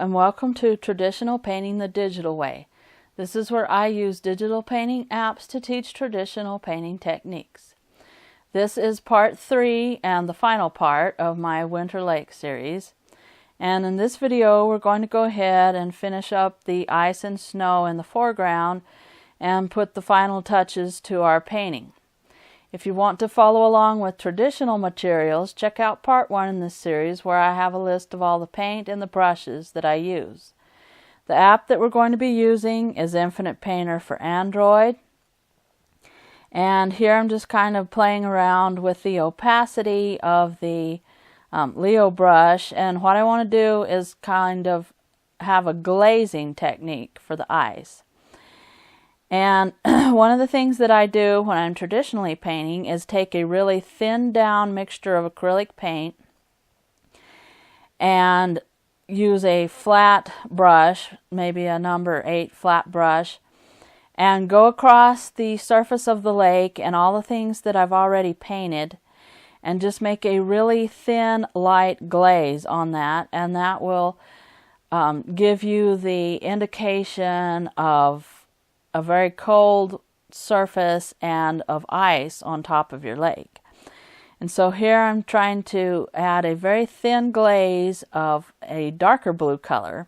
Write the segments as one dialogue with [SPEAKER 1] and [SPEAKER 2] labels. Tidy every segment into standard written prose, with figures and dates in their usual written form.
[SPEAKER 1] and welcome to Traditional Painting the Digital Way. This is where I use digital painting apps to teach traditional painting techniques. This is part 3 and the final part of my Winter Lake series. And in this video we're going to go ahead and finish up the ice and snow in the foreground and put the final touches to our painting. If you want to follow along with traditional materials, check out part 1 in this series where I have a list of all the paint and the brushes that I use. The app that we're going to be using is Infinite Painter for Android. And here I'm just kind of playing around with the opacity of the Leo brush. And what I want to do is kind of have a glazing technique for the ice. And one of the things that I do when I'm traditionally painting is take a really thin down mixture of acrylic paint and use a flat brush, maybe a number 8 flat brush, and go across the surface of the lake and all the things that I've already painted and just make a really thin light glaze on that, and that will give you the indication of a very cold surface and of ice on top of your lake. And so here I'm trying to add a very thin glaze of a darker blue color,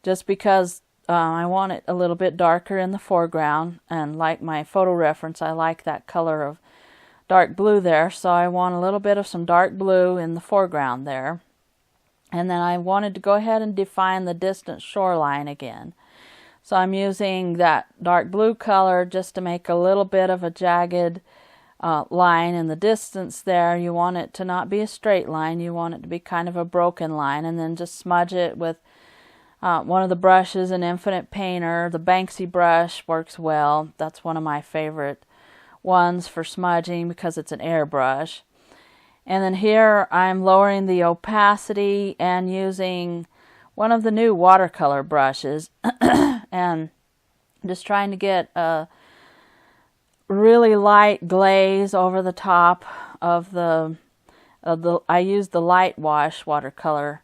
[SPEAKER 1] just because I want it a little bit darker in the foreground, and like my photo reference, I like that color of dark blue there, so I want a little bit of some dark blue in the foreground there. And then I wanted to go ahead and define the distant shoreline again. So I'm using that dark blue color just to make a little bit of a jagged line in the distance there. You want it to not be a straight line. You want it to be kind of a broken line, and then just smudge it with one of the brushes, an Infinite Painter. The Banksy brush works well. That's one of my favorite ones for smudging because it's an airbrush. And then here I'm lowering the opacity and using one of the new watercolor brushes and just trying to get a really light glaze over the top of I use the light wash watercolor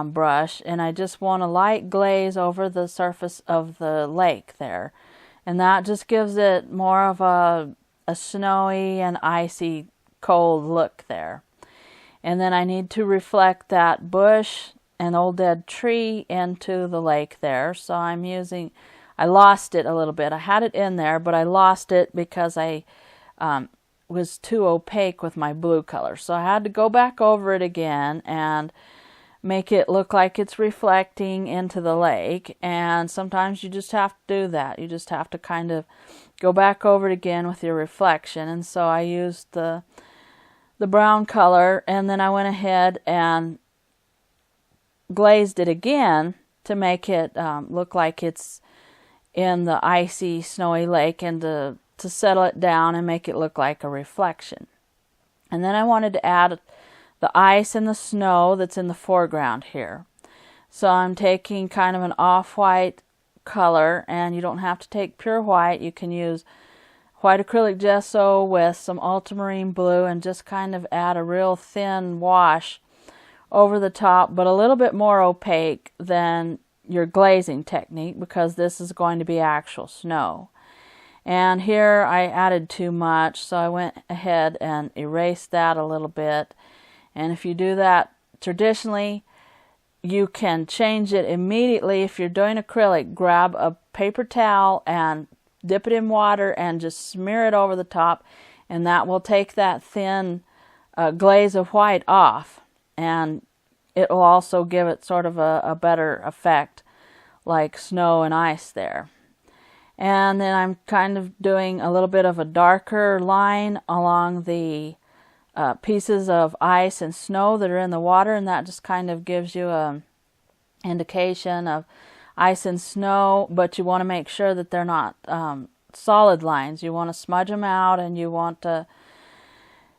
[SPEAKER 1] brush, and I just want a light glaze over the surface of the lake there, and that just gives it more of a snowy and icy cold look there. And then I need to reflect that bush, an old dead tree, into the lake there. So I lost it a little bit. I had it in there, but I lost it because I was too opaque with my blue color. So I had to go back over it again and make it look like it's reflecting into the lake. And sometimes you just have to do that. You just have to kind of go back over it again with your reflection. And so I used the brown color, and then I went ahead and glazed it again to make it look like it's in the icy, snowy lake, and to settle it down and make it look like a reflection. And then I wanted to add the ice and the snow that's in the foreground here. So I'm taking kind of an off-white color, and you don't have to take pure white. You can use white acrylic gesso with some ultramarine blue and just kind of add a real thin wash over the top, but a little bit more opaque than your glazing technique because this is going to be actual snow. And here I added too much, so I went ahead and erased that a little bit. And if you do that traditionally, you can change it immediately. If you're doing acrylic, grab a paper towel and dip it in water and just smear it over the top, and that will take that thin glaze of white off, and it will also give it sort of a better effect like snow and ice there. And then I'm kind of doing a little bit of a darker line along the pieces of ice and snow that are in the water, and that just kind of gives you an indication of ice and snow, but you want to make sure that they're not solid lines. You want to smudge them out, and you want to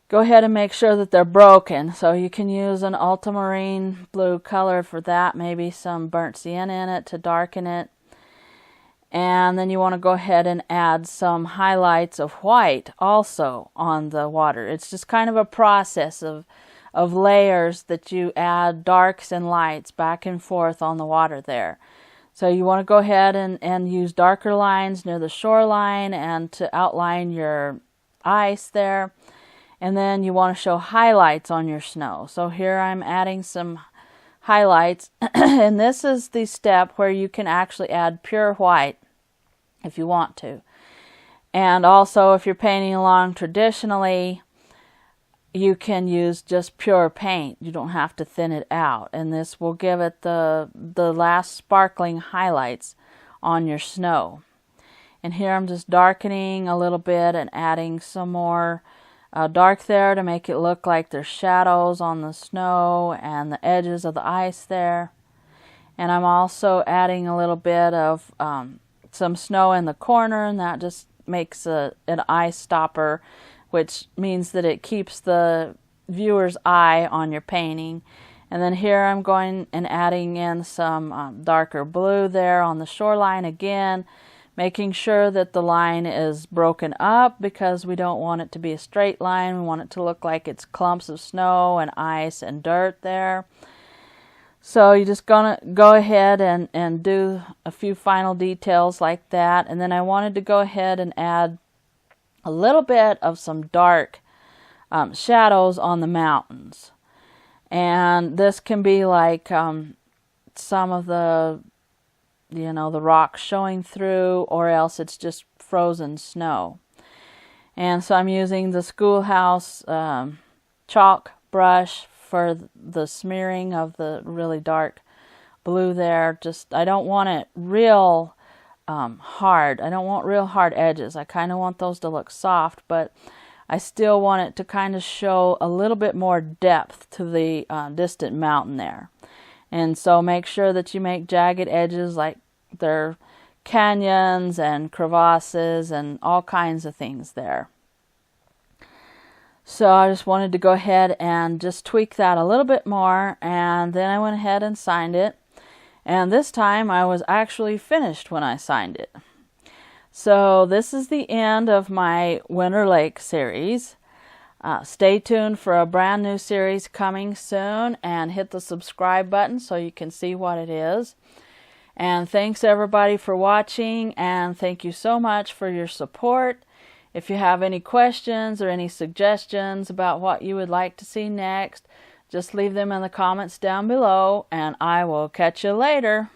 [SPEAKER 1] go ahead and make sure that they're broken. So you can use an ultramarine blue color for that, maybe some burnt sienna in it to darken it. And then you want to go ahead and add some highlights of white also on the water. It's just kind of a process of of layers that you add darks and lights back and forth on the water there. So you want to go ahead and use darker lines near the shoreline and to outline your ice there. And then you want to show highlights on your snow. So here I'm adding some highlights. And this is the step where you can actually add pure white if you want to. And also, if you're painting along traditionally, you can use just pure paint. You don't have to thin it out. And this will give it the last sparkling highlights on your snow. And here I'm just darkening a little bit and adding some more dark there to make it look like there's shadows on the snow and the edges of the ice there. And I'm also adding a little bit of some snow in the corner, and that just makes an eye stopper, which means that it keeps the viewer's eye on your painting. And then here I'm going and adding in some darker blue there on the shoreline again, making sure that the line is broken up because we don't want it to be a straight line. We want it to look like it's clumps of snow and ice and dirt there. So you're just gonna go ahead and do a few final details like that. And then I wanted to go ahead and add a little bit of some dark shadows on the mountains. And this can be like some of the, the rocks showing through, or else it's just frozen snow. And so I'm using the schoolhouse chalk brush for the smearing of the really dark blue there. I don't want it real hard. I don't want real hard edges. I kind of want those to look soft, but I still want it to kind of show a little bit more depth to the distant mountain there. And so make sure that you make jagged edges like they're canyons and crevasses and all kinds of things there. So I just wanted to go ahead and just tweak that a little bit more, and then I went ahead and signed it. And this time I was actually finished when I signed it. So this is the end of my Winter Lake series. Stay tuned for a brand new series coming soon, and hit the subscribe button so you can see what it is. And thanks everybody for watching, and thank you so much for your support. If you have any questions or any suggestions about what you would like to see next, just leave them in the comments down below, and I will catch you later.